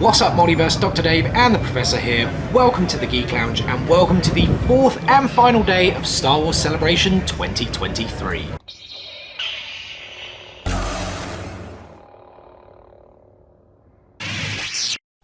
What's up, Multiverse? Dr. Dave and the Professor here. Welcome to the Geek Lounge and welcome to the fourth and final day of Star Wars Celebration 2023.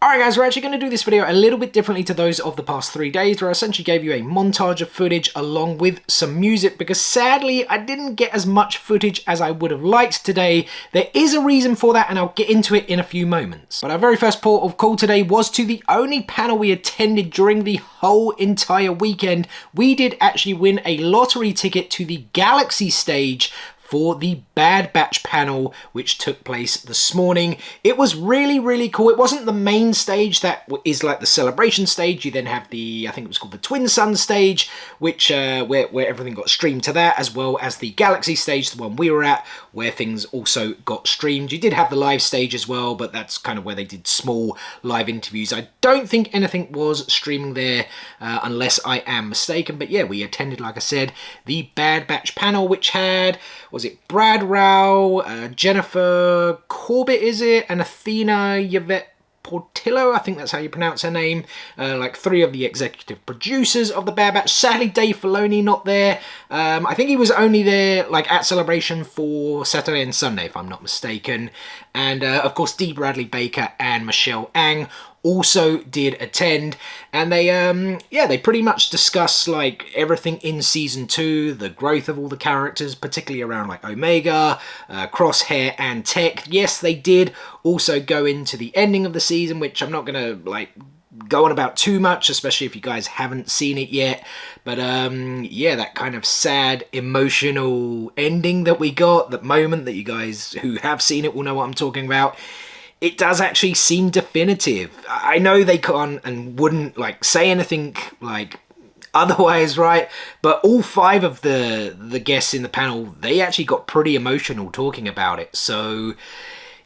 Alright guys, we're actually going to do this video a little bit differently to those of the past 3 days, where I essentially gave you a montage of footage along with some music, because sadly I didn't get as much footage as I would have liked today. There is a reason for that and I'll get into it in a few moments. But our very first port of call today was to the only panel we attended during the whole entire weekend. We did actually win a lottery ticket to the Galaxy stage for the Bad Batch panel, which took place this morning. It was really cool. It wasn't the main stage that is like the celebration stage. You then have the, I think it was called the Twin Sun stage, which where everything got streamed to that, as well as the Galaxy stage, the one we were at, where things also got streamed. You did have the live stage as well, but that's kind of where they did small live interviews. I don't think anything was streaming there, unless I am mistaken. But yeah, we attended, like I said, the Bad Batch panel, which had, was it Brad Rao, Jennifer Corbett, is it, and Athena Yvette Portillo, I think that's how you pronounce her name, like 3 of the executive producers of the Bad Batch. Sadly, Dave Filoni not there. I think he was only there like at Celebration for Saturday and Sunday, if I'm not mistaken. And of course, D. Bradley Baker and Michelle Ang also did attend, and they they pretty much discuss like everything in season 2, the growth of all the characters, particularly around like Omega, Crosshair and Tech. Yes, they did also go into the ending of the season, which I'm not gonna like go on about too much, especially if you guys haven't seen it yet. But yeah, that kind of sad, emotional ending that we got, that moment that you guys who have seen it will know what I'm talking about. It does actually seem definitive. I know they can't and wouldn't like say anything like otherwise, right? But all 5 of the guests in the panel, they actually got pretty emotional talking about it. So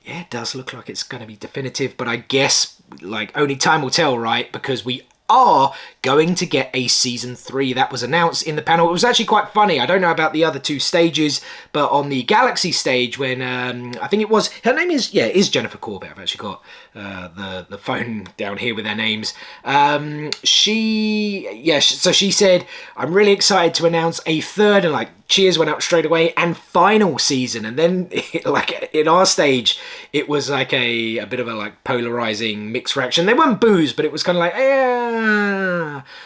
yeah, it does look like it's going to be definitive, but I guess like only time will tell, right? Because we are going to get a season 3 that was announced in the panel. It was actually quite funny. I don't know about the other 2 stages, but on the Galaxy stage, when I think it was, her name is, yeah, it is Jennifer Corbett. I've actually got the phone down here with their names. So she said, I'm really excited to announce a 3rd, and like cheers went up straight away, and final season. And then like in our stage, it was like a bit of a like polarizing mixed reaction. They weren't boos, but it was kind of like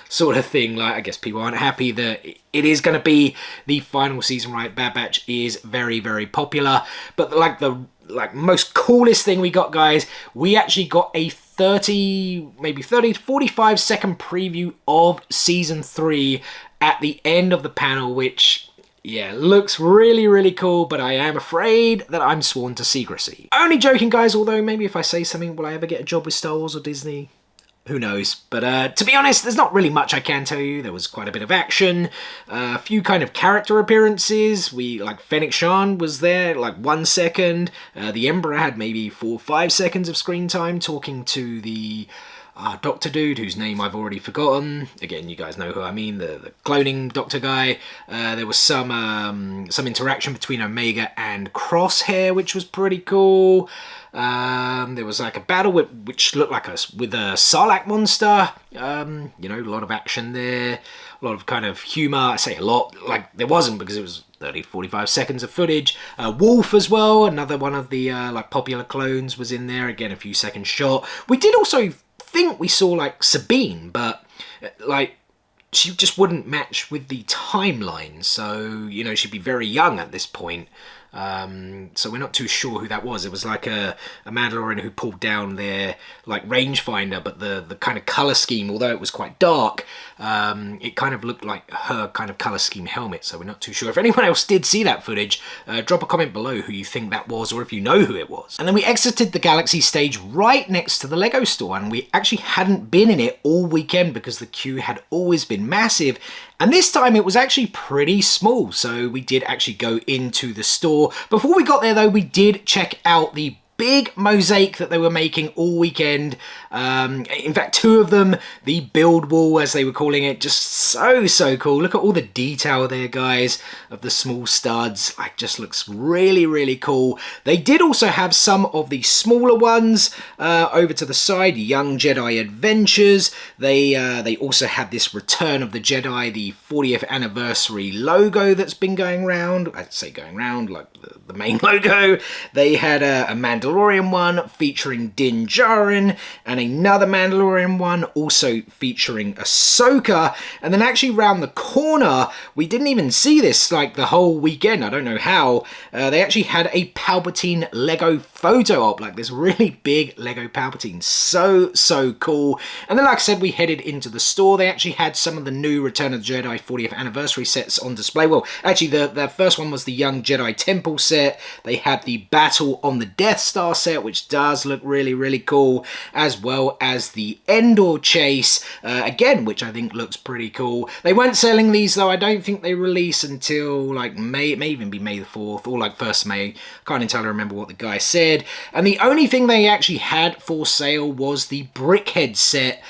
sort of thing. Like, I guess people aren't happy that it is going to be the final season, right? Bad Batch is very popular, but like the most coolest thing we got, guys, we actually got a 30 to 45 second preview of season 3 at the end of the panel, which yeah, looks really cool, but I am afraid that I'm sworn to secrecy. Only joking, guys, although maybe if I say something, will I ever get a job with Star Wars or Disney? Who knows? But to be honest, there's not really much I can tell you. There was quite a bit of action, a few kind of character appearances. Like Fennec Shan was there, like 1 second. The Emperor had maybe 4 or 5 seconds of screen time talking to the Doctor Dude, whose name I've already forgotten. Again, you guys know who I mean, the cloning Doctor guy. There was some interaction between Omega and Crosshair, which was pretty cool. There was like a battle which looked like with a Sarlacc monster. You know, a lot of action there, a lot of kind of humor. I say a lot, like there wasn't, because it was 30 to 45 seconds of footage. Wolf as well, another one of the like popular clones, was in there. Again, a few seconds shot. We did also think we saw like Sabine, but like she just wouldn't match with the timeline, so you know, she'd be very young at this point. So we're not too sure who that was. It was like a Mandalorian who pulled down their like rangefinder, but the kind of color scheme, although it was quite dark, it kind of looked like her kind of color scheme helmet. So we're not too sure. If anyone else did see that footage, drop a comment below who you think that was, or if you know who it was. And then we exited the Galaxy stage right next to the Lego store, and we actually hadn't been in it all weekend because the queue had always been massive. And this time it was actually pretty small, so we did actually go into the store. Before we got there though, we did check out the big mosaic that they were making all weekend. In fact, 2 of them, the build wall as they were calling it, just so cool. Look at all the detail there, guys, of the small studs. Like, just looks really cool. They did also have some of the smaller ones over to the side, Young Jedi Adventures. They also had this Return of the Jedi, the 40th anniversary logo that's been going around. I'd say going around, like the main logo. They had a Mandalorian one featuring Din Djarin, and another Mandalorian one also featuring Ahsoka. And then actually round the corner, we didn't even see this like the whole weekend. I don't know how. They actually had a Palpatine Lego photo op, like this really big Lego Palpatine. So cool. And then, like I said, we headed into the store. They actually had some of the new Return of the Jedi 40th anniversary sets on display. Well, actually, the first one was the Young Jedi Temple set. They had the Battle on the Death Star set, which does look really cool, as well as the Endor Chase, again, which I think looks pretty cool. They weren't selling these, though. I don't think they release until like May. It may even be May the 4th or like 1st May. Can't entirely remember what the guy said. And the only thing they actually had for sale was the Brickhead set,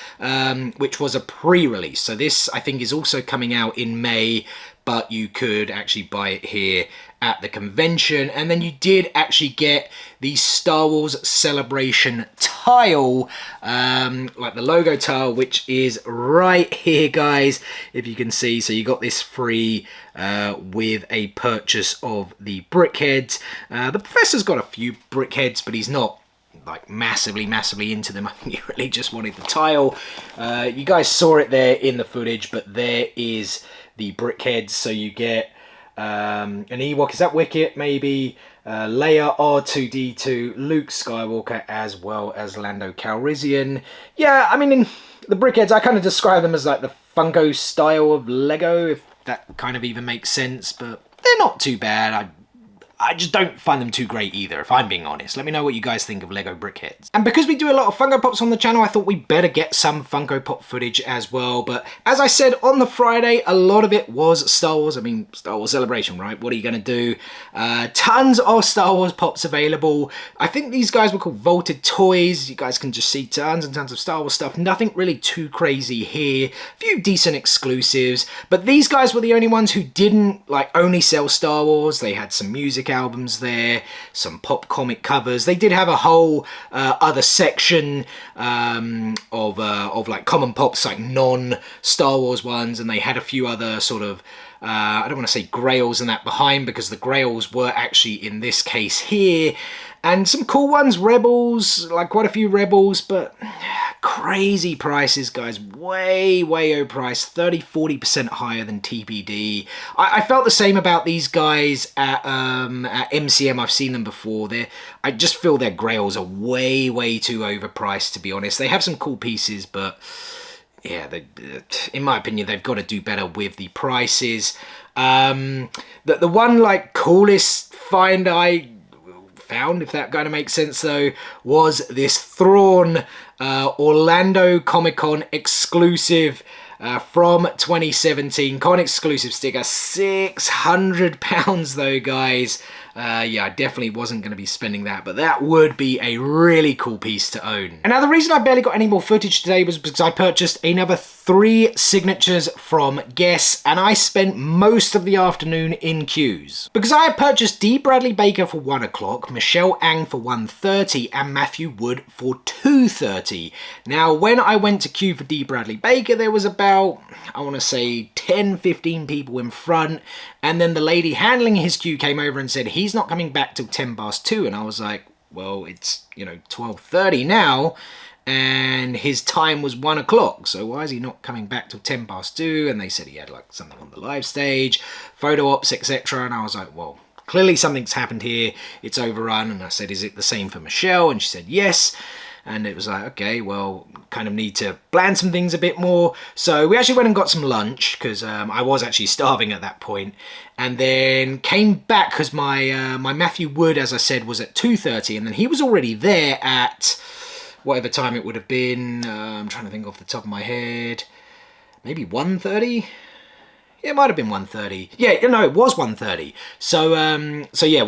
which was a pre-release. So this, I think, is also coming out in May, but you could actually buy it here at the convention. And then you did actually get the Star Wars Celebration tile, like the logo tile, which is right here, guys, if you can see. So you got this free with a purchase of the Brickheads. The Professor's got a few Brickheads, but he's not like massively into them. I think he really just wanted the tile. You guys saw it there in the footage, but there is the Brickheads. So you get an Ewok, is that Wicket maybe, Leia, R2-D2, Luke Skywalker, as well as Lando Calrissian. Yeah, I mean, in the Brickheads, I kind of describe them as like the Funko style of Lego, if that kind of even makes sense, but they're not too bad. I just don't find them too great either, if I'm being honest. Let me know what you guys think of Lego Brickheads. And because we do a lot of Funko Pops on the channel, I thought we better get some Funko Pop footage as well. But as I said on the Friday, a lot of it was Star Wars. I mean, Star Wars Celebration, right? What are you going to do? Tons of Star Wars Pops available. I think these guys were called Vaulted Toys. You guys can just see tons and tons of Star Wars stuff. Nothing really too crazy here. A few decent exclusives. But these guys were the only ones who didn't like only sell Star Wars. They had some music albums there, some pop comic covers. They did have a whole other section of like common pops, like non-Star Wars ones, and they had a few other sort of I don't want to say grails and that behind, because the grails were actually in this case here. And some cool ones, Rebels, like quite a few Rebels, but crazy prices, guys. Way overpriced, 30-40% higher than TBD. I felt the same about these guys at MCM. I've seen them before. I just feel their grails are way too overpriced, to be honest. They have some cool pieces, but yeah, in my opinion, they've got to do better with the prices. The one like coolest find I found, if that kind of makes sense though, was this Thrawn Orlando Comic-Con exclusive from 2017. Con exclusive sticker, £600 though, guys. Yeah, I definitely wasn't going to be spending that, but that would be a really cool piece to own. And now the reason I barely got any more footage today was because I purchased another 3 signatures from Guess, and I spent most of the afternoon in queues. Because I had purchased D. Bradley Baker for 1 o'clock, Michelle Ang for 1:30, and Matthew Wood for 2:30. Now, when I went to queue for D. Bradley Baker, there was about, I want to say, 10-15 people in front, and then the lady handling his queue came over and said, he's not coming back till 2:10, and I was like, well, it's, 12:30 now, and his time was 1 o'clock, so why is he not coming back till 2:10? And they said he had like something on the live stage, photo ops, etc. And I was like, well, clearly something's happened here, it's overrun. And I said, is it the same for Michelle? And she said yes. And it was like, okay, well, kind of need to plan some things a bit more. So we actually went and got some lunch, because I was actually starving at that point. And then came back, because my Matthew Wood, as I said, was at 2:30. And then he was already there at whatever time it would have been. I'm trying to think off the top of my head. Maybe 1:30? It might have been 130. Yeah, no, it was 130. So, so yeah,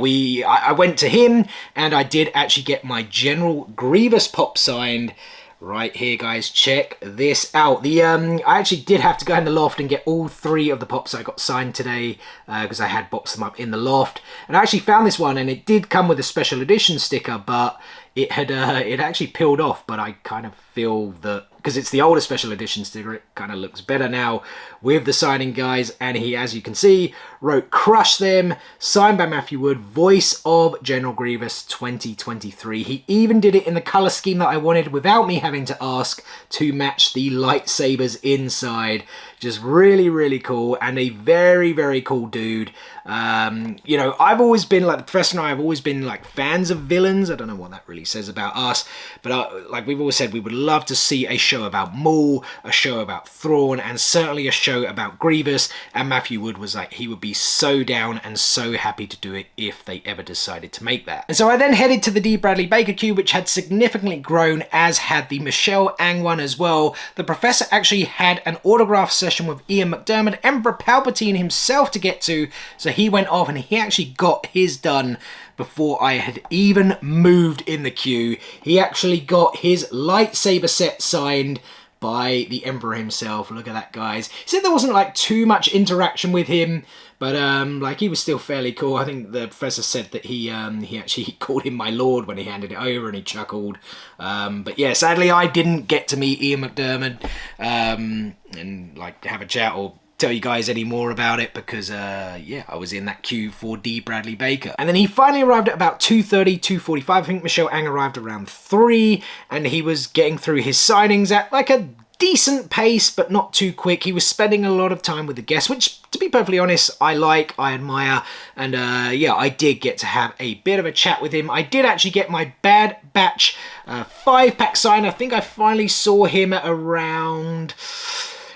I went to him, and I did actually get my General Grievous pop signed right here, guys. Check this out. I actually did have to go in the loft and get all 3 of the pops I got signed today, because I had boxed them up in the loft. And I actually found this one, and it did come with a special edition sticker, but it had it actually peeled off. But I kind of feel that, because it's the older special edition sticker, it kind of looks better now with the signing, guys. And he, as you can see, wrote "Crush Them," signed by Matthew Wood, voice of General Grievous 2023. He even did it in the color scheme that I wanted without me having to ask, to match the lightsabers inside. Just really, really cool, and a very, very cool dude. You know, I've always been, like, the Professor and I have always been, like, fans of villains. I don't know what that really says about us, but like we've always said, we would love to see a show about Maul, a show about Thrawn, and certainly a show about Grievous. And Matthew Wood was like, he would be so down and so happy to do it if they ever decided to make that. And so I then headed to the D. Bradley Baker queue, which had significantly grown, as had the Michelle Ang one as well. The Professor actually had an autograph session with Ian McDiarmid, Emperor Palpatine himself, to get to, so he went off and he actually got his done before I had even moved in the queue. He actually got his lightsaber set signed by the Emperor himself. Look at that, guys. He said there wasn't like too much interaction with him, but like he was still fairly cool. I think the Professor said that he actually called him my lord when he handed it over, and he chuckled. But yeah, sadly I didn't get to meet Ian McDiarmid and like have a chat or tell you guys any more about it, because yeah, I was in that queue for D. Bradley Baker. And then he finally arrived at about 2:30, 2:45. I think Michelle Ang arrived around 3, and he was getting through his signings at like a decent pace, but not too quick. He was spending a lot of time with the guests, which, to be perfectly honest, I like, I admire, and yeah, I did get to have a bit of a chat with him. I did actually get my Bad Batch 5-pack sign. I think I finally saw him at around,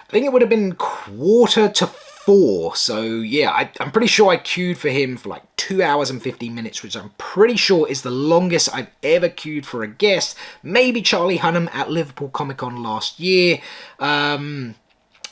I think it would have been 3:45. So yeah, I'm pretty sure I queued for him for like 2 hours and 15 minutes, which I'm pretty sure is the longest I've ever queued for a guest. Maybe Charlie Hunnam at Liverpool Comic Con last year.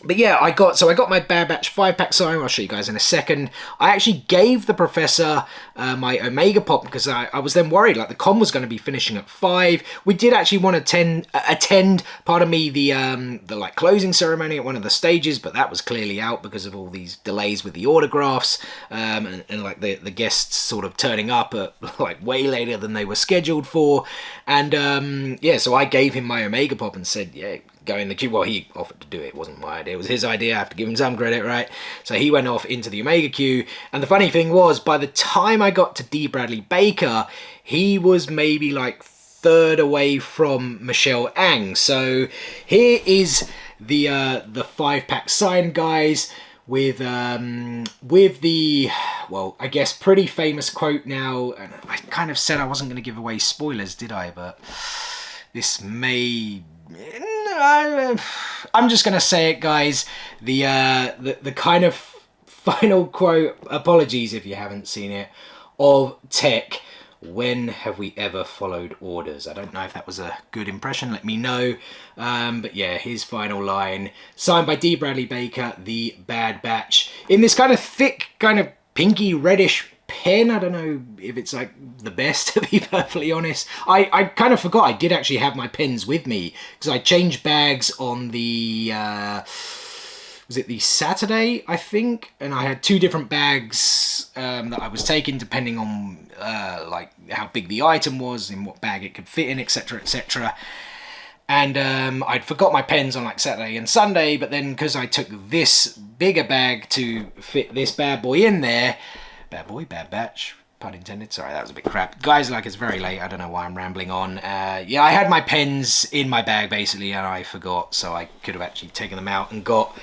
But yeah, I got my Bad Batch 5-pack sign. I'll show you guys in a second. I actually gave the Professor my Omega Pop, because I was then worried, like, the con was going to be finishing at 5. We did actually want to attend, pardon me, the like closing ceremony at one of the stages, but that was clearly out because of all these delays with the autographs, and like the guests sort of turning up at like way later than they were scheduled for. And yeah, so I gave him my Omega Pop and said, yeah, go in the queue. Well, he offered to do it. It wasn't my idea. It was his idea. I have to give him some credit, right? So he went off into the Omega queue. And the funny thing was, by the time I got to D. Bradley Baker, he was maybe like 3rd away from Michelle Ang. So here is the 5-pack sign, guys, with the, well, I guess pretty famous quote now. And I kind of said I wasn't going to give away spoilers, did I? But this may... I'm just gonna say it, guys. The kind of final quote, apologies if you haven't seen it, of Tech: "When have we ever followed orders?" I don't know if that was a good impression, let me know. But yeah, his final line, signed by D. Bradley Baker, the Bad Batch, in this kind of thick, kind of pinky reddish pen. I don't know if it's like the best, to be perfectly honest. I kind of forgot I did actually have my pens with me, because I changed bags on the was it the Saturday, I think, and I had 2 different bags that I was taking depending on like how big the item was, in what bag it could fit in, etc, etc. And I'd forgot my pens on like Saturday and Sunday, but then because I took this bigger bag to fit this bad boy in there, Bad boy, Bad Batch, pun intended. Sorry, that was a bit crap. Guys, like, it's very late. I don't know why I'm rambling on. Yeah, I had my pens in my bag, basically, and I forgot. So I could have actually taken them out and got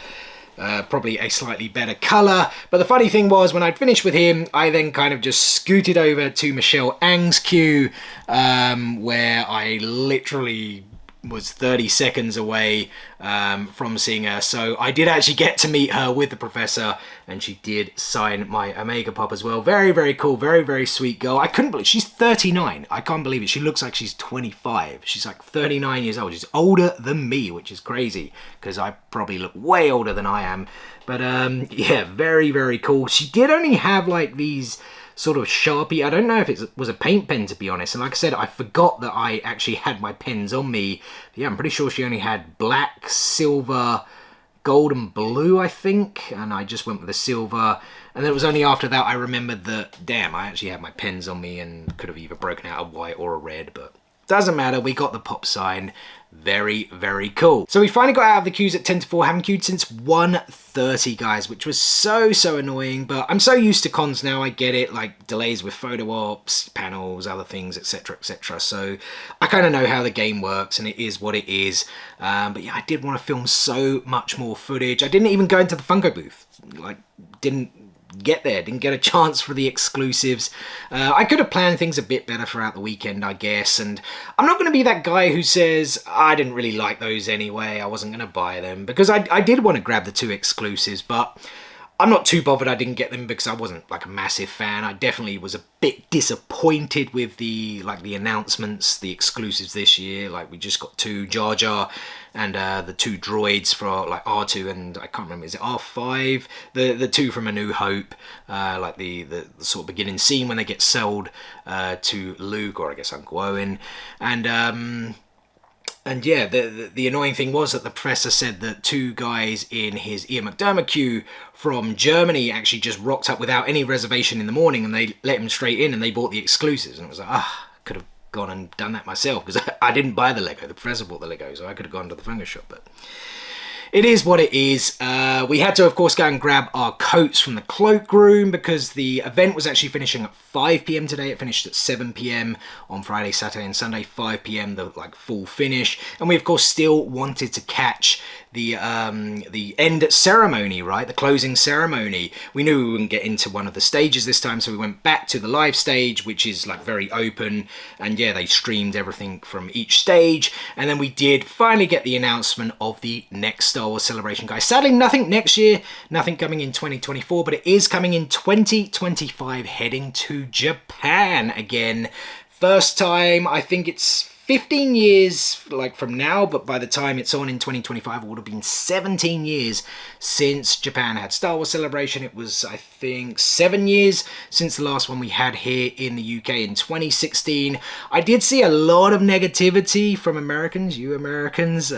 probably a slightly better colour. But the funny thing was, when I'd finished with him, I then kind of just scooted over to Michelle Ang's queue, where I literally was 30 seconds away from seeing her. So I did actually get to meet her with the professor, and she did sign my Omega Pop as well. Very, very cool. Very, very sweet girl. I couldn't believe she's 39. I can't believe it. She looks like she's 25. She's like 39 years old. She's older than me, which is crazy because I probably look way older than I am. But yeah, very, very cool. She did only have like these sort of Sharpie. I don't know if it was a paint pen, to be honest. And like I said, I forgot that I actually had my pens on me. But yeah, I'm pretty sure she only had black, silver, gold and blue, I think. And I just went with the silver. And then it was only after that I remembered that, damn, I actually had my pens on me and could have either broken out a white or a red. But doesn't matter. We got the pop sign. Very, very cool. So we finally got out of the queues at 10 to 4. Haven't queued since 1:30, guys, which was so annoying. But I'm so used to cons now. I get it, like delays with photo ops, panels, other things, etc, etc. So I kind of know how the game works, and it is what it is. But yeah, I did want to film so much more footage. I didn't even go into the Funko booth. Like, didn't get there, didn't get a chance for the exclusives. I could have planned things a bit better throughout the weekend, I guess, and I'm not going to be that guy who says I didn't really like those anyway, I wasn't going to buy them, because I did want to grab the 2 exclusives, but I'm not too bothered I didn't get them because I wasn't like a massive fan. I definitely was a bit disappointed with the announcements, the exclusives this year. Like, we just got 2 Jar Jar and the 2 droids for like R2 and I can't remember, is it R5? The 2 from A New Hope, like the sort of beginning scene when they get sold to Luke, or I guess Uncle Owen, and yeah, the annoying thing was that the professor said that 2 guys in his Ian McDermott queue from Germany actually just rocked up without any reservation in the morning, and they let him straight in and they bought the exclusives. And it was like, could have gone and done that myself because I didn't buy the Lego. The professor bought the Lego, so I could have gone to the Funko shop. But it is what it is. We had to, of course, go and grab our coats from the cloakroom because the event was actually finishing at 5 PM today. It finished at 7 PM on Friday, Saturday and Sunday. 5 PM, the like full finish. And we, of course, still wanted to catch the end ceremony, right? The closing ceremony. We knew we wouldn't get into one of the stages this time, so we went back to the live stage, which is like very open. And yeah, they streamed everything from each stage. And then we did finally get the announcement of the next Star Wars Celebration, guys. Sadly, nothing next year, nothing coming in 2024, but it is coming in 2025, heading to Japan again. First time, I think it's 15 years like from now, but by the time it's on in 2025, it would have been 17 years since Japan had Star Wars Celebration. It was, I think, 7 years since the last one we had here in the UK in 2016. I did see a lot of negativity from Americans, you Americans,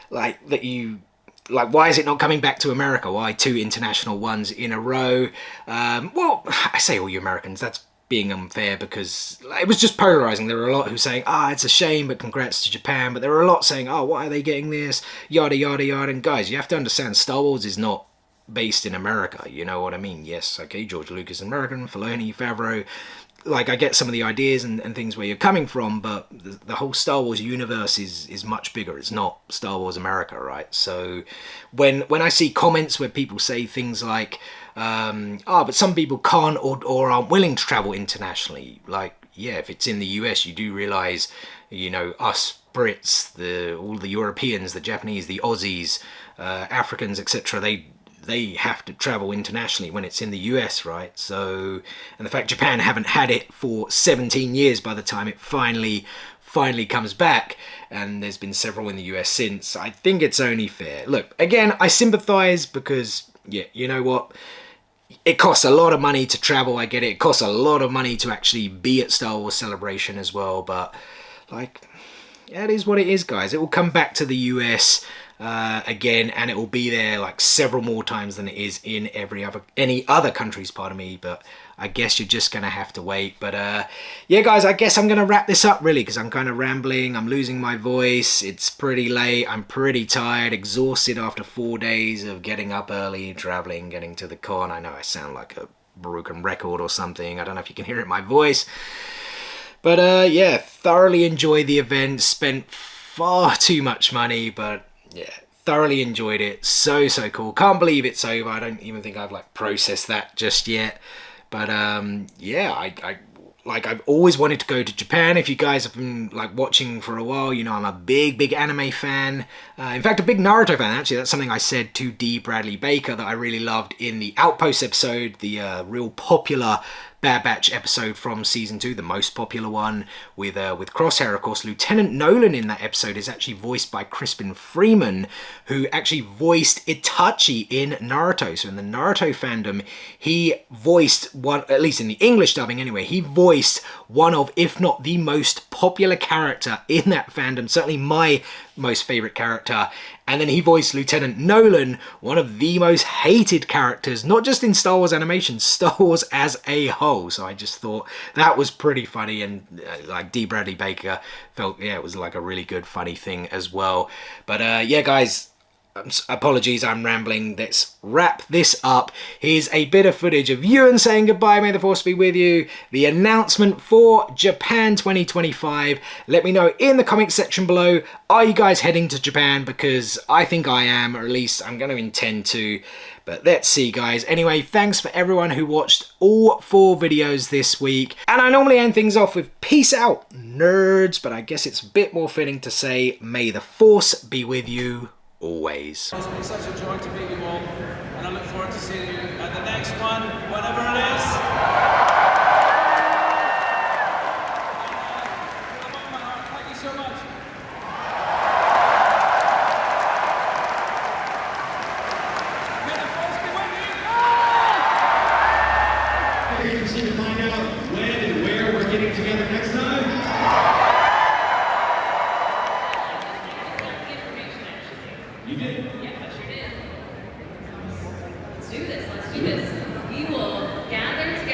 like that you... Like, why is it not coming back to America? Why 2 international ones in a row? Well, I say all you Americans, that's being unfair because it was just polarizing. There were a lot who saying, it's a shame, but congrats to Japan. But there were a lot saying, why are they getting this? Yada, yada, yada. And guys, you have to understand, Star Wars is not based in America. You know what I mean? Yes, okay, George Lucas is American, Filoni, Favreau. Like, I get some of the ideas and things where you're coming from, but the whole Star Wars universe is much bigger. It's not Star Wars America, right? So when I see comments where people say things like, but some people can't or aren't willing to travel internationally. Like, yeah, if it's in the US, you do realize, you know, us Brits, all the Europeans, the Japanese, the Aussies, Africans, etc., they have to travel internationally when it's in the US, right? So, and the fact Japan haven't had it for 17 years by the time it finally comes back, and there's been several in the US since, I think it's only fair. Look, again, I sympathize because, yeah, you know what? It costs a lot of money to travel, I get it. It costs a lot of money to actually be at Star Wars Celebration as well, but, like, yeah, it is what it is, guys. It will come back to the US again, and it will be there like several more times than it is in any other countries, pardon me, but I guess you're just gonna have to wait. But yeah, guys, I guess I'm gonna wrap this up really because I'm kind of rambling, I'm losing my voice, it's pretty late, I'm pretty tired, exhausted after 4 days of getting up early, traveling, getting to the con. I know I sound like a broken record or something, I don't know if you can hear it in my voice, but yeah, thoroughly enjoyed the event, spent far too much money, but yeah, thoroughly enjoyed it. So cool. Can't believe it's over. I don't even think I've like processed that just yet. But yeah, I like I've always wanted to go to Japan. If you guys have been like watching for a while, you know I'm a big anime fan. In fact, a big Naruto fan, actually. That's something I said to D. Bradley Baker that I really loved in the Outpost episode, the real popular Bad Batch episode from season 2, the most popular one with Crosshair. Of course, Lieutenant Nolan in that episode is actually voiced by Crispin Freeman, who actually voiced Itachi in Naruto. So in the Naruto fandom, he voiced one, at least in the English dubbing anyway, he voiced one of, if not the most popular character in that fandom, certainly my most favorite character. And then he voiced Lieutenant Nolan, one of the most hated characters, not just in Star Wars animation, Star Wars as a whole. So I just thought that was pretty funny, and like D. Bradley Baker felt, yeah, it was like a really good funny thing as well. But yeah, guys, apologies, I'm rambling. Let's wrap this up. Here's a bit of footage of Ewan saying goodbye. May the Force be with you. The announcement for Japan 2025. Let me know in the comment section below. Are you guys heading to Japan? Because I think I am, or at least I'm going to intend to. But let's see, guys. Anyway, thanks for everyone who watched all 4 videos this week. And I normally end things off with peace out, nerds. But I guess it's a bit more fitting to say, may the Force be with you always. It's been such a joy to meet you all, and I look forward to seeing you at the next one, whatever it is. Thank you so much. May the Force be with you. You're interested to find out when and where we're getting together next time? You did? Yeah, I sure did. Let's do this. We will gather